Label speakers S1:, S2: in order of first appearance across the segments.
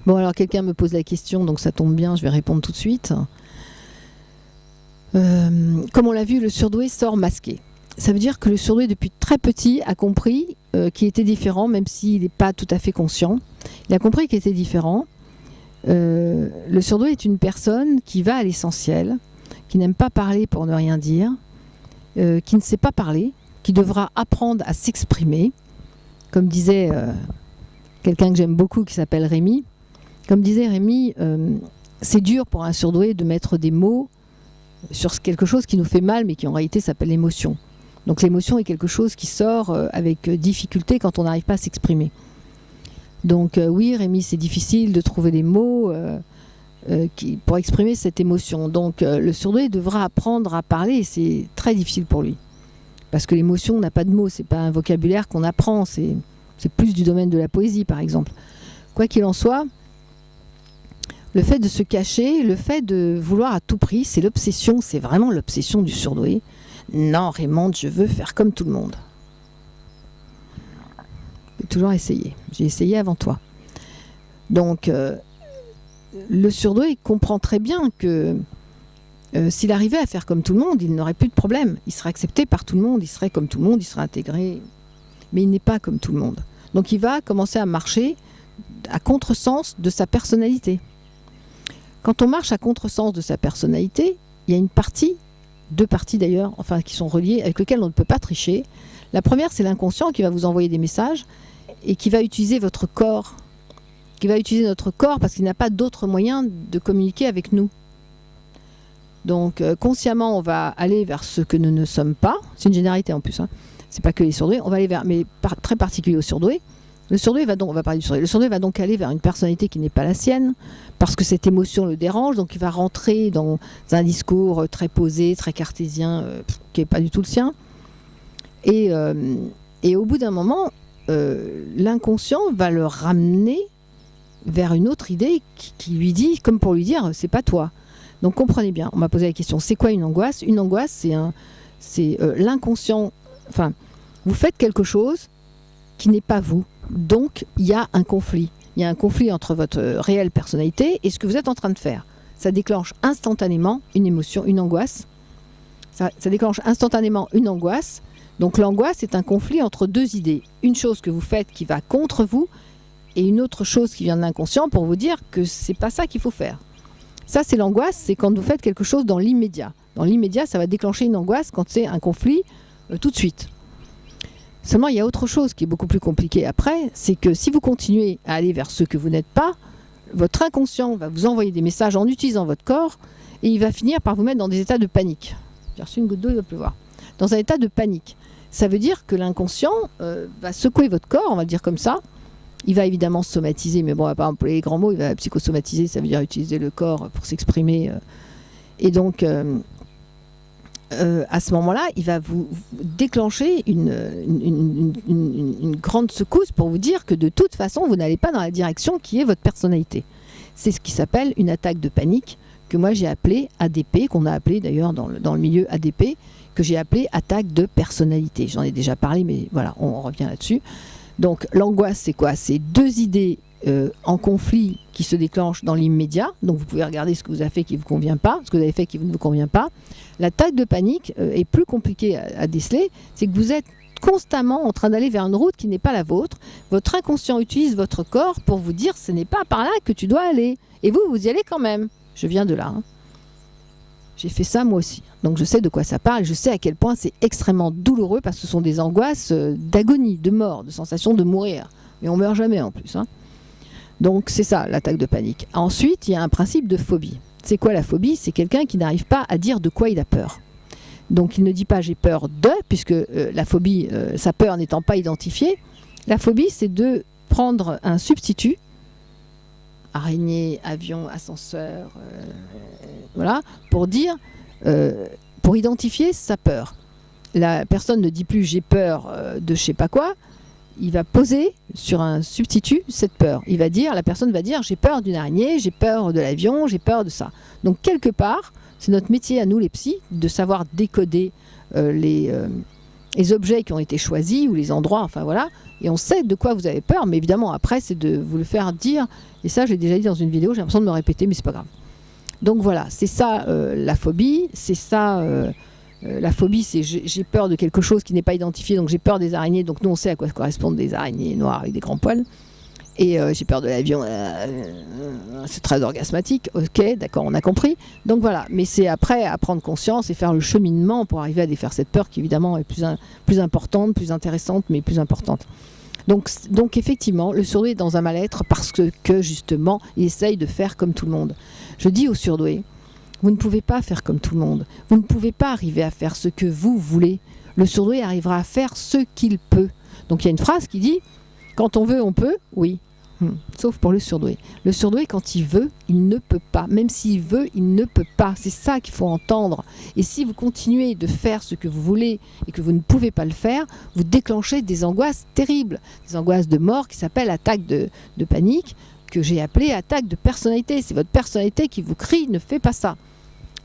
S1: Bon, alors quelqu'un me pose la question, donc ça tombe bien, je vais répondre tout de suite. Comme on l'a vu, le surdoué sort masqué. Ça veut dire que le surdoué, depuis très petit, a compris qu'il était différent, même s'il n'est pas tout à fait conscient. Il a compris qu'il était différent. Le surdoué est une personne qui va à l'essentiel, qui n'aime pas parler pour ne rien dire, qui ne sait pas parler, qui devra apprendre à s'exprimer. Comme disait quelqu'un que j'aime beaucoup qui s'appelle Rémi, comme disait Rémi, c'est dur pour un surdoué de mettre des mots sur quelque chose qui nous fait mal, mais qui en réalité s'appelle l'émotion. Donc l'émotion est quelque chose qui sort avec difficulté quand on n'arrive pas à s'exprimer. Donc oui, Rémi, c'est difficile de trouver des mots pour exprimer cette émotion. Donc le surdoué devra apprendre à parler, et c'est très difficile pour lui. Parce que l'émotion n'a pas de mots, c'est pas un vocabulaire qu'on apprend, c'est plus du domaine de la poésie, par exemple. Quoi qu'il en soit, le fait de se cacher, le fait de vouloir à tout prix, c'est l'obsession, c'est vraiment l'obsession du surdoué. Non, Raymond, je veux faire comme tout le monde. J'ai toujours essayé. J'ai essayé avant toi. Donc, le surdoué comprend très bien que s'il arrivait à faire comme tout le monde, il n'aurait plus de problème. Il serait accepté par tout le monde, il serait comme tout le monde, il serait intégré. Mais il n'est pas comme tout le monde. Donc, il va commencer à marcher à contresens de sa personnalité. Quand on marche à contresens de sa personnalité, il y a une partie, deux parties d'ailleurs, enfin qui sont reliées, avec lesquelles on ne peut pas tricher. La première, c'est l'inconscient qui va vous envoyer des messages et qui va utiliser votre corps, qui va utiliser notre corps parce qu'il n'a pas d'autre moyen de communiquer avec nous. Donc consciemment, on va aller vers ce que nous ne sommes pas. C'est une généralité en plus, hein. C'est pas que les surdoués. On va aller vers, mais très particulier aux surdoués. Le surdoué va donc, on va parler du surdoué. Le surdoué va donc aller vers une personnalité qui n'est pas la sienne, parce que cette émotion le dérange, donc il va rentrer dans un discours très posé, très cartésien, qui n'est pas du tout le sien. Et au bout d'un moment, l'inconscient va le ramener vers une autre idée qui lui dit, comme pour lui dire, c'est pas toi. Donc comprenez bien, on m'a posé la question, c'est quoi une angoisse ? Une angoisse, c'est l'inconscient, enfin, vous faites quelque chose qui n'est pas vous. Donc, il y a un conflit. Il y a un conflit entre votre réelle personnalité et ce que vous êtes en train de faire. Ça déclenche instantanément une émotion, une angoisse. Ça déclenche instantanément une angoisse. Donc, l'angoisse est un conflit entre deux idées. Une chose que vous faites qui va contre vous et une autre chose qui vient de l'inconscient pour vous dire que c'est pas ça qu'il faut faire. Ça, c'est l'angoisse, c'est quand vous faites quelque chose dans l'immédiat. Dans l'immédiat, ça va déclencher une angoisse quand c'est un conflit tout de suite. Seulement, il y a autre chose qui est beaucoup plus compliqué après, c'est que si vous continuez à aller vers ce que vous n'êtes pas, votre inconscient va vous envoyer des messages en utilisant votre corps et il va finir par vous mettre dans des états de panique. J'ai reçu une goutte d'eau, il va pleuvoir. Dans un état de panique. Ça veut dire que l'inconscient va secouer votre corps, on va le dire comme ça. Il va évidemment somatiser, mais bon, on va pas employer les grands mots, il va psychosomatiser, ça veut dire utiliser le corps pour s'exprimer. Et donc... à ce moment-là, il va vous déclencher une grande secousse pour vous dire que de toute façon, vous n'allez pas dans la direction qui est votre personnalité. C'est ce qui s'appelle une attaque de panique, que moi j'ai appelée ADP, qu'on a appelé d'ailleurs dans le milieu ADP, que j'ai appelé attaque de personnalité. J'en ai déjà parlé, mais voilà, on revient là-dessus. Donc l'angoisse, c'est quoi ? C'est deux idées en conflit qui se déclenchent dans l'immédiat. Donc vous pouvez regarder ce que vous avez fait qui ne vous convient pas, ce que vous avez fait qui ne vous convient pas. L'attaque de panique est plus compliquée à déceler, c'est que vous êtes constamment en train d'aller vers une route qui n'est pas la vôtre. Votre inconscient utilise votre corps pour vous dire ce n'est pas par là que tu dois aller. Et vous, vous y allez quand même. Je viens de là. Hein. J'ai fait ça moi aussi. Donc je sais de quoi ça parle. Je sais à quel point c'est extrêmement douloureux parce que ce sont des angoisses d'agonie, de mort, de sensation de mourir. Mais on ne meurt jamais en plus. Hein. Donc c'est ça, l'attaque de panique. Ensuite, il y a un principe de phobie. C'est quoi la phobie ? C'est quelqu'un qui n'arrive pas à dire de quoi il a peur. Donc il ne dit pas j'ai peur de, puisque la phobie, sa peur n'étant pas identifiée. La phobie, c'est de prendre un substitut, araignée, avion, ascenseur, voilà, pour dire, pour identifier sa peur. La personne ne dit plus j'ai peur de je sais pas quoi. Il va poser sur un substitut cette peur. La personne va dire j'ai peur d'une araignée, j'ai peur de l'avion, j'ai peur de ça. Donc quelque part, c'est notre métier à nous les psys de savoir décoder les les objets qui ont été choisis ou les endroits, enfin voilà, et on sait de quoi vous avez peur, mais évidemment après c'est de vous le faire dire, et ça j'ai déjà dit dans une vidéo, j'ai l'impression de me répéter, mais c'est pas grave. Donc voilà, c'est ça la phobie, c'est ça la phobie, c'est j'ai peur de quelque chose qui n'est pas identifié, donc j'ai peur des araignées, donc nous on sait à quoi correspondent des araignées noires avec des grands poils. Et j'ai peur de l'avion, c'est très orgasmatique, ok, d'accord, on a compris. Donc voilà, mais c'est après à prendre conscience et faire le cheminement pour arriver à défaire cette peur qui évidemment est plus importante, plus intéressante, mais plus importante. Donc effectivement, le surdoué est dans un mal-être parce que justement, il essaye de faire comme tout le monde. Je dis au surdoué, vous ne pouvez pas faire comme tout le monde. Vous ne pouvez pas arriver à faire ce que vous voulez. Le surdoué arrivera à faire ce qu'il peut. Donc il y a une phrase qui dit, quand on veut, on peut, oui. Sauf pour le surdoué. Le surdoué, quand il veut, il ne peut pas. Même s'il veut, il ne peut pas. C'est ça qu'il faut entendre. Et si vous continuez de faire ce que vous voulez et que vous ne pouvez pas le faire, vous déclenchez des angoisses terribles. Des angoisses de mort qui s'appellent attaque de panique, que j'ai appelée attaque de personnalité. C'est votre personnalité qui vous crie, ne fais pas ça.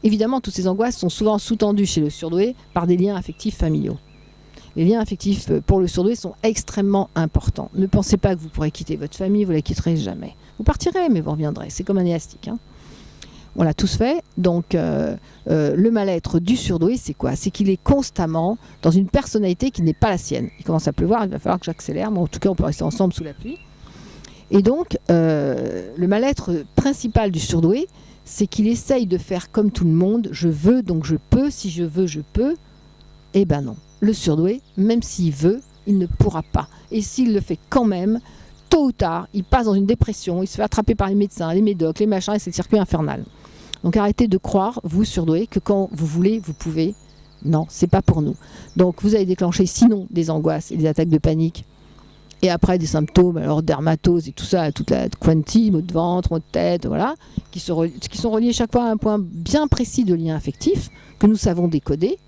S1: Évidemment, toutes ces angoisses sont souvent sous-tendues chez le surdoué par des liens affectifs familiaux. Les liens affectifs pour le surdoué sont extrêmement importants. Ne pensez pas que vous pourrez quitter votre famille, vous ne la quitterez jamais. Vous partirez, mais vous reviendrez. C'est comme un élastique. Hein. On l'a tous fait. Donc, le mal-être du surdoué, c'est quoi? C'est qu'il est constamment dans une personnalité qui n'est pas la sienne. Il commence à pleuvoir, il va falloir que j'accélère. Mais en tout cas, on peut rester ensemble sous la pluie. Et donc, le mal-être principal du surdoué, c'est qu'il essaye de faire comme tout le monde. Je veux, donc je peux. Si je veux, je peux. Eh ben non. Le surdoué, même s'il veut, il ne pourra pas. Et s'il le fait quand même, tôt ou tard, il passe dans une dépression, il se fait attraper par les médecins, les médocs, les machins, et c'est le circuit infernal. Donc arrêtez de croire, vous surdoués, que quand vous voulez, vous pouvez. Non, c'est pas pour nous. Donc vous allez déclencher sinon des angoisses et des attaques de panique. Et après des symptômes, alors dermatose et tout ça, toute la quanti, maux de ventre, maux de tête, voilà, qui sont reliés chaque fois à un point bien précis de lien affectif que nous savons décoder,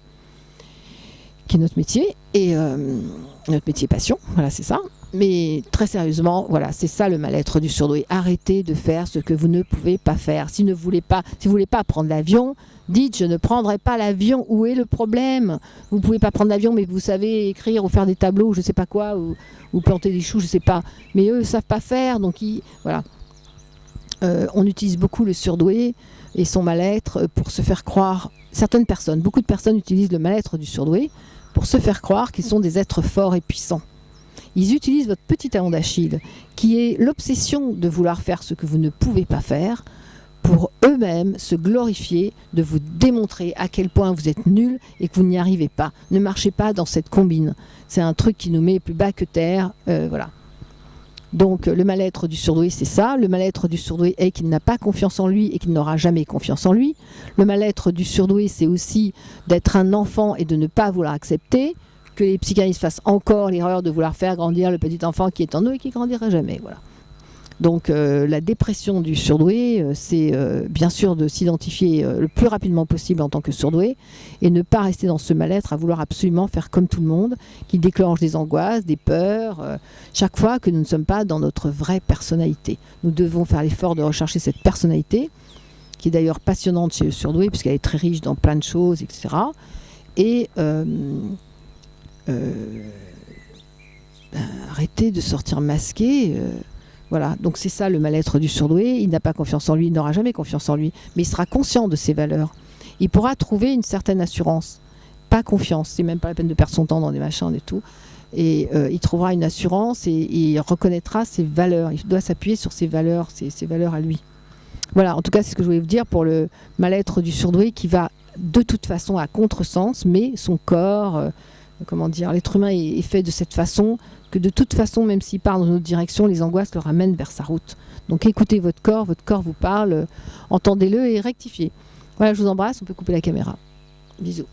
S1: qui est notre métier, et notre métier passion, voilà, c'est ça. Mais très sérieusement, voilà, c'est ça le mal-être du surdoué. Arrêtez de faire ce que vous ne pouvez pas faire. Si vous ne voulez pas prendre l'avion, dites je ne prendrai pas l'avion. Où est le problème? Vous ne pouvez pas prendre l'avion, mais vous savez écrire ou faire des tableaux, je ne sais pas quoi, ou planter des choux, je ne sais pas. Mais eux ne savent pas faire, donc voilà. On utilise beaucoup le surdoué et son mal-être pour se faire croire. Certaines personnes, beaucoup de personnes utilisent le mal-être du surdoué pour se faire croire qu'ils sont des êtres forts et puissants. Ils utilisent votre petit talon d'Achille, qui est l'obsession de vouloir faire ce que vous ne pouvez pas faire, pour eux-mêmes se glorifier, de vous démontrer à quel point vous êtes nul et que vous n'y arrivez pas. Ne marchez pas dans cette combine. C'est un truc qui nous met plus bas que terre. Voilà. Donc le mal-être du surdoué, c'est ça. Le mal-être du surdoué est qu'il n'a pas confiance en lui et qu'il n'aura jamais confiance en lui. Le mal-être du surdoué, c'est aussi d'être un enfant et de ne pas vouloir accepter que les psychanalystes fassent encore l'erreur de vouloir faire grandir le petit enfant qui est en eux et qui grandira jamais. Voilà. Donc la dépression du surdoué, c'est bien sûr de s'identifier le plus rapidement possible en tant que surdoué et ne pas rester dans ce mal-être à vouloir absolument faire comme tout le monde, qui déclenche des angoisses, des peurs, chaque fois que nous ne sommes pas dans notre vraie personnalité. Nous devons faire l'effort de rechercher cette personnalité, qui est d'ailleurs passionnante chez le surdoué, puisqu'elle est très riche dans plein de choses, etc. Et arrêtez de sortir masqué. Voilà, donc c'est ça le mal-être du surdoué. Il n'a pas confiance en lui, il n'aura jamais confiance en lui, mais il sera conscient de ses valeurs. Il pourra trouver une certaine assurance, pas confiance, c'est même pas la peine de perdre son temps dans des machins et tout. Et il trouvera une assurance et il reconnaîtra ses valeurs. Il doit s'appuyer sur ses valeurs, ses valeurs à lui. Voilà, en tout cas, c'est ce que je voulais vous dire pour le mal-être du surdoué qui va de toute façon à contresens, mais son corps, l'être humain est fait de cette façon que de toute façon, même s'il part dans une autre direction, les angoisses le ramènent vers sa route. Donc écoutez votre corps vous parle, entendez-le et rectifiez. Voilà, je vous embrasse, on peut couper la caméra. Bisous.